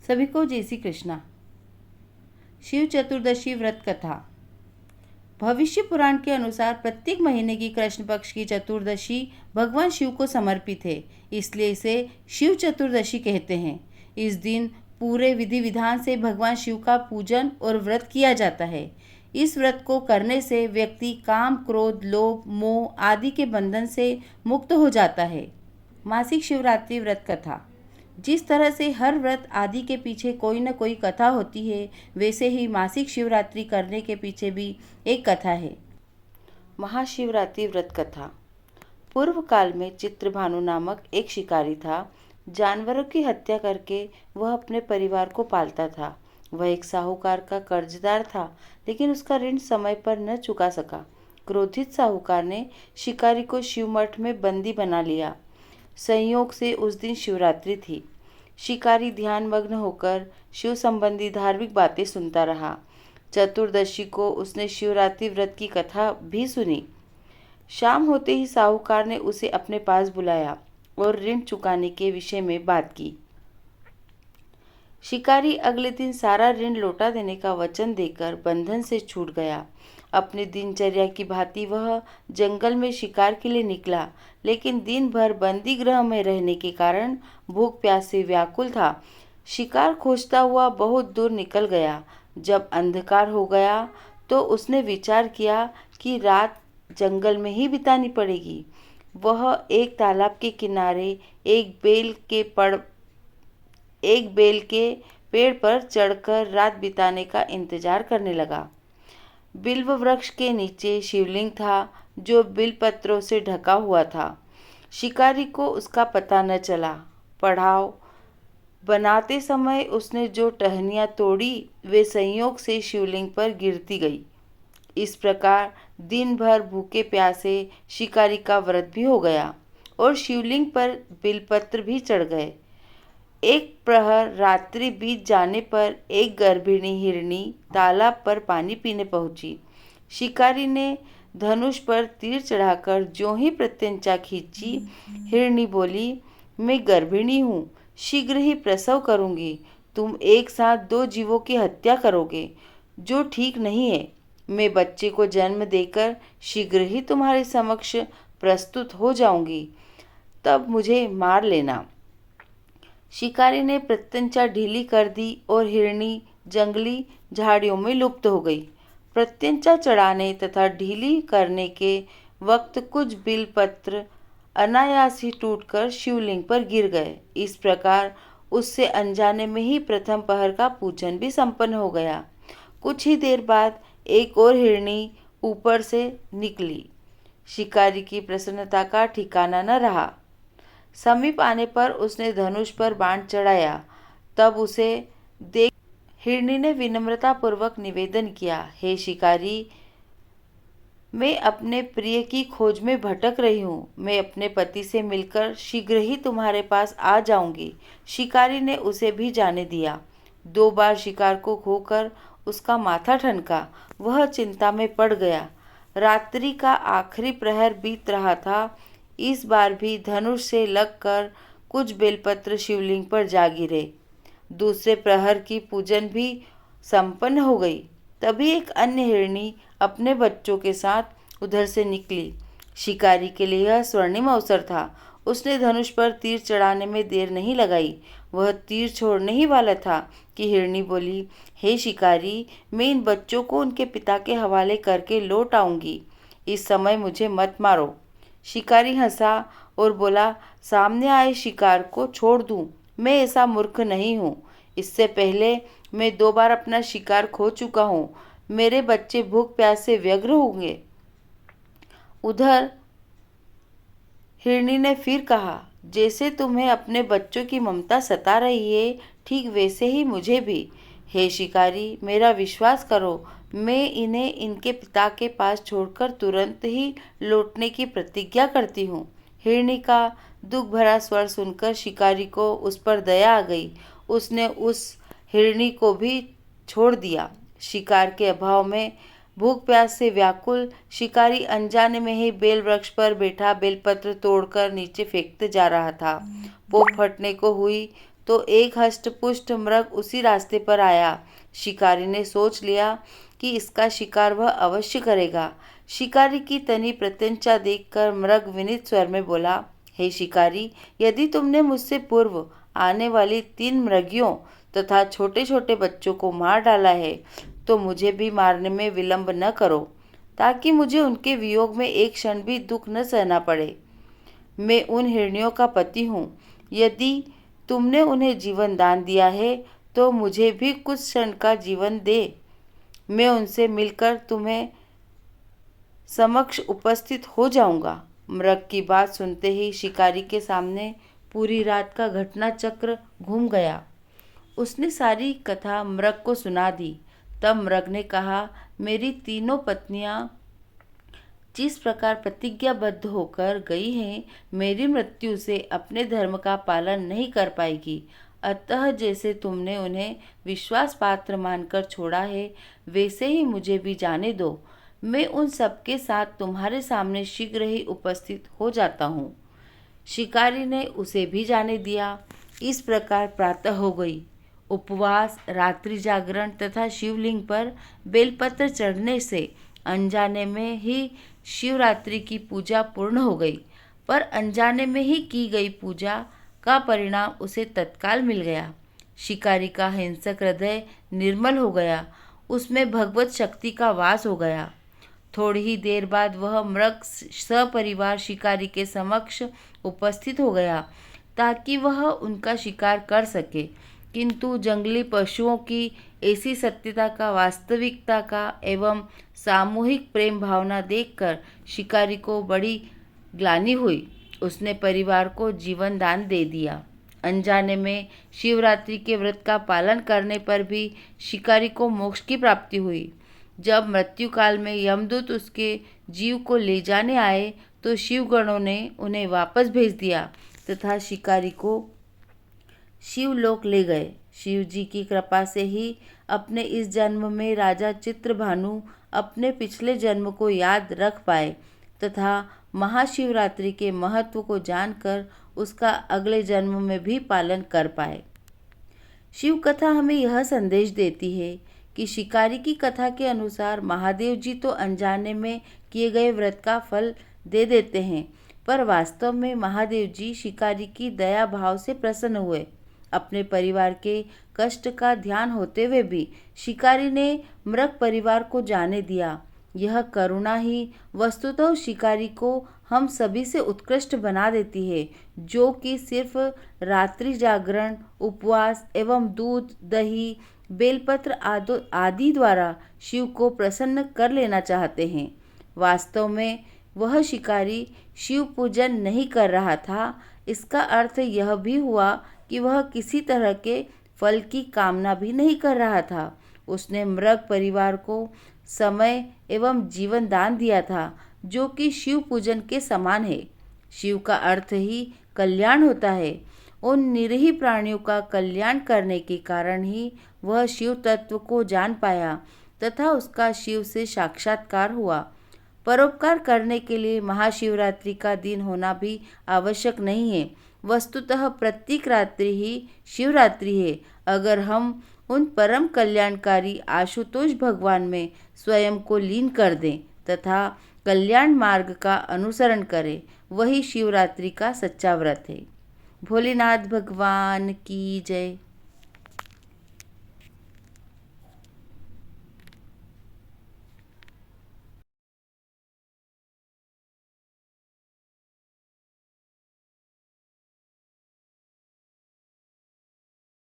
सभी को जय श्री कृष्णा। शिव चतुर्दशी व्रत कथा। भविष्य पुराण के अनुसार प्रत्येक महीने की कृष्ण पक्ष की चतुर्दशी भगवान शिव को समर्पित है, इसलिए इसे शिव चतुर्दशी कहते हैं। इस दिन पूरे विधि विधान से भगवान शिव का पूजन और व्रत किया जाता है। इस व्रत को करने से व्यक्ति काम, क्रोध, लोभ, मोह आदि के बंधन से मुक्त हो जाता है। मासिक शिवरात्रि व्रत कथा। जिस तरह से हर व्रत आदि के पीछे कोई न कोई कथा होती है, वैसे ही मासिक शिवरात्रि करने के पीछे भी एक कथा है। महाशिवरात्रि व्रत कथा। पूर्व काल में चित्रभानु नामक एक शिकारी था। जानवरों की हत्या करके वह अपने परिवार को पालता था। वह एक साहूकार का कर्जदार था, लेकिन उसका ऋण समय पर न चुका सका। क्रोधित साहूकार ने शिकारी को शिवमठ में बंदी बना लिया। संयोग से उस दिन शिवरात्रि थी। शिकारी ध्यानमग्न होकर शिव संबंधी धार्मिक बातें सुनता रहा। चतुर्दशी को उसने शिवरात्रि व्रत की कथा भी सुनी। शाम होते ही साहूकार ने उसे अपने पास बुलाया और ऋण चुकाने के विषय में बात की। शिकारी अगले दिन सारा ऋण लौटा देने का वचन देकर बंधन से छूट गया। अपनी दिनचर्या की भांति वह जंगल में शिकार के लिए निकला, लेकिन दिन भर बंदी गृह में रहने के कारण भूख प्यास से व्याकुल था। शिकार खोजता हुआ बहुत दूर निकल गया। जब अंधकार हो गया तो उसने विचार किया कि रात जंगल में ही बितानी पड़ेगी। वह एक तालाब के किनारे एक बेल के पेड़ पर चढ़कर रात बिताने का इंतजार करने लगा। बिल्व वृक्ष के नीचे शिवलिंग था, जो बिल पत्रों से ढका हुआ था। शिकारी को उसका पता न चला। पड़ाव बनाते समय उसने जो टहनियाँ तोड़ी, वे संयोग से शिवलिंग पर गिरती गई। इस प्रकार दिन भर भूखे प्यासे शिकारी का व्रत भी हो गया और शिवलिंग पर बिलपत्र भी चढ़ गए। एक प्रहर रात्रि बीत जाने पर एक गर्भिणी हिरनी तालाब पर पानी पीने पहुंची। शिकारी ने धनुष पर तीर चढ़ाकर ज्यों ही प्रत्यंचा खींची, हिरनी बोली, मैं गर्भिणी हूँ, शीघ्र ही प्रसव करूँगी। तुम एक साथ 2 जीवों की हत्या करोगे, जो ठीक नहीं है। मैं बच्चे को जन्म देकर शीघ्र ही तुम्हारे समक्ष प्रस्तुत हो जाऊंगी, तब मुझे मार लेना। शिकारी ने प्रत्यंचा ढीली कर दी और हिरनी जंगली झाड़ियों में लुप्त हो गई। प्रत्यंचा चढ़ाने तथा ढीली करने के वक्त कुछ बिलपत्र अनायास ही टूटकर शिवलिंग पर गिर गए। इस प्रकार उससे अनजाने में ही प्रथम पहर का पूजन भी संपन्न हो गया। कुछ ही देर बाद एक और हिरनी ऊपर से निकली। शिकारी की प्रसन्नता का ठिकाना न रहा। समीप आने पर उसने धनुष पर बाण चढ़ाया। तब उसे देख हिरनी ने विनम्रतापूर्वक निवेदन किया, हे शिकारी, मैं अपने प्रिय की खोज में भटक रही हूँ। मैं अपने पति से मिलकर शीघ्र ही तुम्हारे पास आ जाऊंगी। शिकारी ने उसे भी जाने दिया। 2 बार शिकार को खोकर उसका माथा ठनका। वह चिंता में पड़ गया। रात्रि का आखिरी प्रहर बीत रहा था। इस बार भी धनुष से लगकर कुछ बेलपत्र शिवलिंग पर जा गिरे। दूसरे प्रहर की पूजन भी संपन्न हो गई। तभी एक अन्य हिरनी अपने बच्चों के साथ उधर से निकली। शिकारी के लिए यह स्वर्णिम अवसर था। उसने धनुष पर तीर चढ़ाने में देर नहीं लगाई। वह तीर छोड़ने ही वाला था कि हिरनी बोली, हे शिकारी, मैं इन बच्चों को उनके पिता के हवाले करके लौट आऊंगी। इस समय मुझे मत मारो। शिकारी हंसा और बोला, सामने आए शिकार को छोड़ दूं? मैं ऐसा मूर्ख नहीं हूँ। इससे पहले मैं 2 बार अपना शिकार खो चुका हूँ। मेरे बच्चे भूख प्यास से व्यग्र होंगे। उधर हिरनी ने फिर कहा, जैसे तुम्हें अपने बच्चों की ममता सता रही है, ठीक वैसे ही मुझे भी। हे शिकारी, मेरा विश्वास करो, मैं इन्हें इनके पिता के पास छोड़कर तुरंत ही लौटने की प्रतिज्ञा करती हूँ। हिरनी का दुख भरा स्वर सुनकर शिकारी को उस पर दया आ गई। उसने उस हिरनी को भी छोड़ दिया। शिकार के अभाव में भूख प्यास से व्याकुल शिकारी अनजाने में ही बेल वृक्ष पर बैठा बेलपत्र तोड़कर नीचे फेंकते जा रहा था। वो फटने को हुई तो एक हष्ट-पुष्ट मृग उसी रास्ते पर आया। शिकारी ने सोच लिया कि इसका शिकार वह अवश्य करेगा। शिकारी की तनी प्रत्यंचा देखकर मृग विनीत स्वर में बोला, हे शिकारी, यदि तुमने मुझसे पूर्व आने वाली 3 मृगियों तथा छोटे छोटे बच्चों को मार डाला है तो मुझे भी मारने में विलंब न करो, ताकि मुझे उनके वियोग में एक क्षण भी दुख न सहना पड़े। मैं उन हिरनियों का पति हूँ। यदि तुमने उन्हें जीवन दान दिया है तो मुझे भी कुछ क्षण का जीवन दे। मैं उनसे मिलकर तुम्हें समक्ष उपस्थित हो जाऊंगा। मृग की बात सुनते ही शिकारी के सामने पूरी रात का घटना चक्र घूम गया। उसने सारी कथा मृग को सुना दी। तब मृग ने कहा, मेरी तीनों पत्नियां जिस प्रकार प्रतिज्ञाबद्ध होकर गई हैं, मेरी मृत्यु से अपने धर्म का पालन नहीं कर पाएगी। अतः जैसे तुमने उन्हें विश्वास पात्र मानकर छोड़ा है, वैसे ही मुझे भी जाने दो। मैं उन सबके साथ तुम्हारे सामने शीघ्र ही उपस्थित हो जाता हूँ। शिकारी ने उसे भी जाने दिया। इस प्रकार प्रातः हो गई। उपवास, रात्रि जागरण तथा शिवलिंग पर बेलपत्र चढ़ने से अनजाने में ही शिवरात्रि की पूजा पूर्ण हो गई। पर अनजाने में ही की गई पूजा का परिणाम उसे तत्काल मिल गया। शिकारी का हिंसक हृदय निर्मल हो गया, उसमें भगवत शक्ति का वास हो गया। थोड़ी ही देर बाद वह मृग सपरिवार शिकारी के समक्ष उपस्थित हो गया ताकि वह उनका शिकार कर सके। किंतु जंगली पशुओं की ऐसी सत्यता का, वास्तविकता का एवं सामूहिक प्रेम भावना देखकर शिकारी को बड़ी ग्लानि हुई। उसने परिवार को जीवन दान दे दिया। अनजाने में शिवरात्रि के व्रत का पालन करने पर भी शिकारी को मोक्ष की प्राप्ति हुई। जब मृत्यु काल में यमदूत उसके जीव को ले जाने आए तो शिवगणों ने उन्हें वापस भेज दिया तथा शिकारी को शिवलोक ले गए। शिव जी की कृपा से ही अपने इस जन्म में राजा चित्रभानु अपने पिछले जन्म को याद रख पाए तथा महाशिवरात्रि के महत्व को जानकर उसका अगले जन्म में भी पालन कर पाए। शिव कथा हमें यह संदेश देती है कि शिकारी की कथा के अनुसार महादेव जी तो अनजाने में किए गए व्रत का फल दे देते हैं, पर वास्तव में महादेव जी शिकारी की दया भाव से प्रसन्न हुए। अपने परिवार के कष्ट का ध्यान होते हुए भी शिकारी ने मृग परिवार को जाने दिया। यह करुणा ही वस्तुतः शिकारी को हम सभी से उत्कृष्ट बना देती है, जो कि सिर्फ रात्रि जागरण, उपवास एवं दूध, दही, बेलपत्र आदि द्वारा शिव को प्रसन्न कर लेना चाहते हैं। वास्तव में वह शिकारी शिव पूजन नहीं कर रहा था। इसका अर्थ यह भी हुआ कि वह किसी तरह के फल की कामना भी नहीं कर रहा था। उसने मृग परिवार को समय एवं जीवन दान दिया था, जो कि शिव पूजन के समान है। शिव का अर्थ ही कल्याण होता है। उन निरीह प्राणियों का कल्याण करने के कारण ही वह शिव तत्व को जान पाया तथा उसका शिव से साक्षात्कार हुआ। परोपकार करने के लिए महाशिवरात्रि का दिन होना भी आवश्यक नहीं है। वस्तुतः प्रत्येक रात्रि ही शिवरात्रि है। अगर हम उन परम कल्याणकारी आशुतोष भगवान में स्वयं को लीन कर दें तथा कल्याण मार्ग का अनुसरण करें, वही शिवरात्रि का सच्चा व्रत है। भोलेनाथ भगवान की जय।